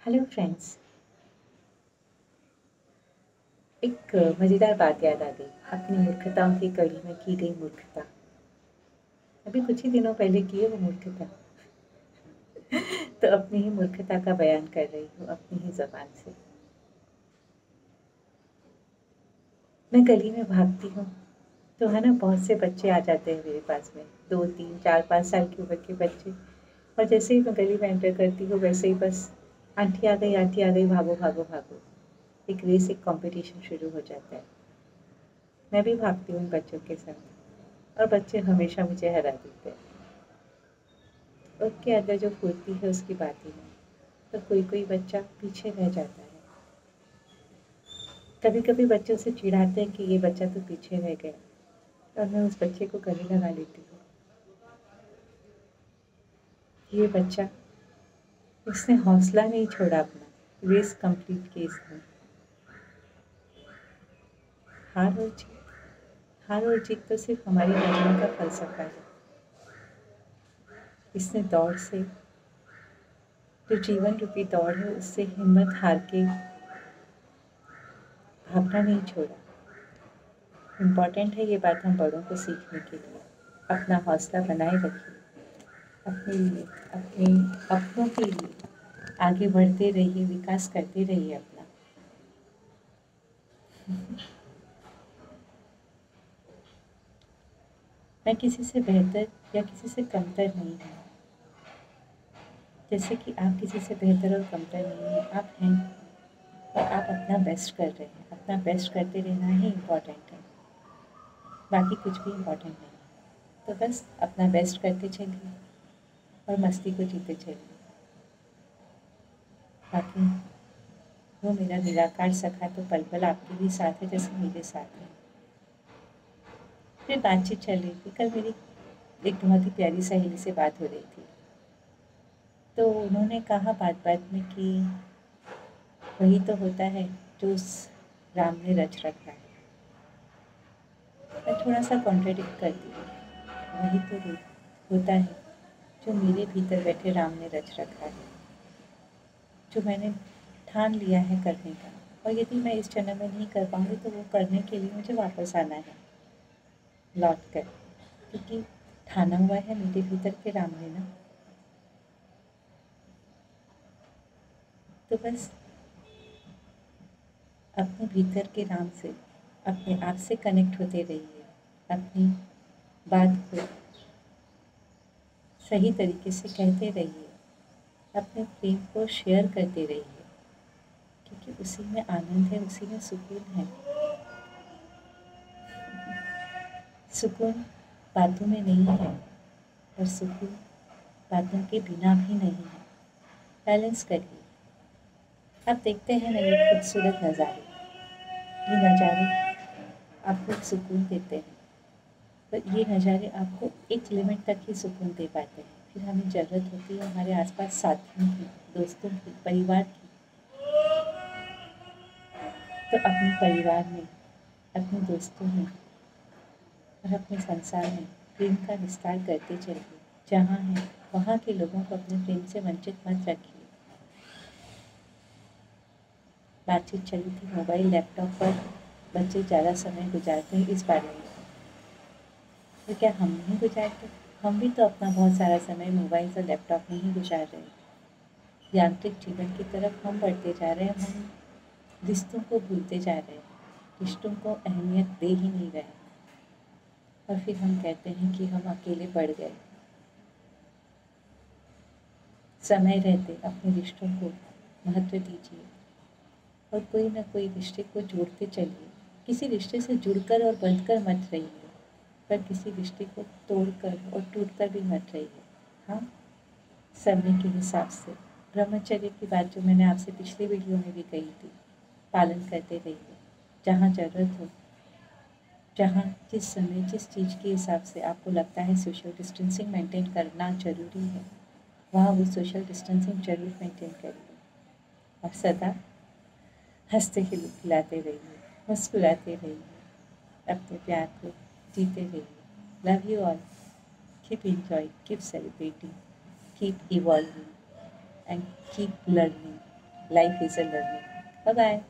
Hello friends. एक मज़ेदार बात याद आ गई। अपनी मूर्खताओं की कड़ी में की गई मूर्खता। अभी कुछ ही दिनों पहले की है वो मूर्खता। तो अपनी ही मूर्खता का बयान कर रही हूँ अपनी ही ज़बान से। मैं गली में भागती हूँ तो है ना, बहुत से बच्चे आ जाते हैं मेरे पास में, 2 3 4 5 साल की उम्र के बच्चे। और जैसे ही मैं गली में एंटर करती हूँ वैसे ही बस आंटी आ गई, आंटी आ गई, भागो भागो भागो। एक रेस, एक कंपटीशन शुरू हो जाता है। मैं भी भागती हूँ उन बच्चों के साथ और बच्चे हमेशा मुझे हरा देते हैं। उसके अंदर जो फुर्ती है उसकी बात ही नहीं। पर कोई कोई बच्चा पीछे रह जाता है। कभी कभी बच्चों से चिढ़ाते हैं कि ये बच्चा तो पीछे रह गया, और मैं उस बच्चे को गले लगा लेती हूँ। ये बच्चा, उसने हौसला नहीं छोड़ा अपना, रेस कंप्लीट की इसने। हार और जीत, हार और जीत तो सिर्फ हमारी नजरों का फलसफा है। इसने दौड़ से, जो जीवन रूपी दौड़ है, उससे हिम्मत हार के भागना नहीं छोड़ा। इम्पॉर्टेंट है ये बात हम बड़ों को सीखने के लिए। अपना हौसला बनाए रखिए, अपने लिए, अपने अपनों के लिए आगे बढ़ते रहिए, विकास करते रहिए अपना। मैं किसी से बेहतर या किसी से कमतर नहीं हूँ। जैसे कि आप किसी से बेहतर और कमतर नहीं हैं, आप हैं और आप अपना बेस्ट कर रहे हैं। अपना बेस्ट करते रहना ही इम्पॉर्टेंट है, बाकी कुछ भी इम्पॉर्टेंट नहीं है। तो बस अपना बेस्ट करते चलिए और मस्ती को जीते चलिए। बाकी वो मेरा निराकार सखा तो पल पल आपके भी साथ है जैसे मेरे साथ है। फिर बातचीत चल रही थी। कल मेरी एक बहुत ही प्यारी सहेली से बात हो रही थी, तो उन्होंने कहा बात बात में कि वही तो होता है जो उस राम ने रच रखा है। मैं थोड़ा सा कॉन्ट्रडिक्ट कर दी, वही तो होता है जो मेरे भीतर बैठे राम ने रच रखा है, जो मैंने ठान लिया है करने का। और यदि मैं इस जन्म में नहीं कर पाऊँगी तो वो करने के लिए मुझे वापस आना है, लौट कर, क्योंकि ठाना हुआ है मेरे भीतर के राम ने ना। तो बस अपने भीतर के राम से, अपने आप से कनेक्ट होते रहिए। अपनी बात को सही तरीके से कहते रहिए, अपने प्रेम को शेयर करते रहिए, क्योंकि उसी में आनंद है, उसी में सुकून है। सुकून बातों में नहीं है, और सुकून बातों के बिना भी नहीं है। बैलेंस करिए। आप देखते हैं ना ये खूबसूरत नज़ारे, ये नज़ारे आपको सुकून देते हैं, पर ये नज़ारे आपको एक लिमिट तक ही सुकून दे पाते हैं। फिर हमें ज़रूरत होती है हमारे आसपास साथियों की, दोस्तों की, परिवार की। तो अपने परिवार में, अपने दोस्तों में और अपने संसार में प्रेम का विस्तार करते चलिए। जहाँ हैं वहाँ के लोगों को अपने प्रेम से वंचित मत रखिए। बातचीत चली थी मोबाइल लैपटॉप पर बच्चे ज़्यादा समय गुजारते हैं इस बारे में। तो क्या हम नहीं गुजारते? हम भी तो अपना बहुत सारा समय मोबाइल और लैपटॉप में ही गुजार रहे हैं। यांत्रिक जीवन की तरफ हम बढ़ते जा रहे हैं। हम रिश्तों को भूलते जा रहे हैं, रिश्तों को अहमियत दे ही नहीं रहे। और फिर हम कहते हैं कि हम अकेले पड़ गए। समय रहते अपने रिश्तों को महत्व दीजिए और कोई ना कोई रिश्ते को जोड़ते चलिए। किसी रिश्ते से जुड़कर और बंधकर मत रहिए, पर किसी रिश्ते को तोड़कर और टूटकर भी मत रहिए। हाँ, समय के हिसाब से ब्रह्मचर्य की बात जो मैंने आपसे पिछले वीडियो में भी कही थी, पालन करते रहिए। जहाँ ज़रूरत हो, जहाँ जिस समय जिस चीज़ के हिसाब से आपको लगता है सोशल डिस्टेंसिंग मेंटेन करना ज़रूरी है, वहाँ वो सोशल डिस्टेंसिंग ज़रूर मेंटेन करिए। और सदा हंसते खिलाते रहिए, मुस्कुराते रहिए, अपने प्यार को जीते रहिए। Love you all. Keep enjoying, keep celebrating, keep evolving and keep learning. Life is a learning. Bye bye.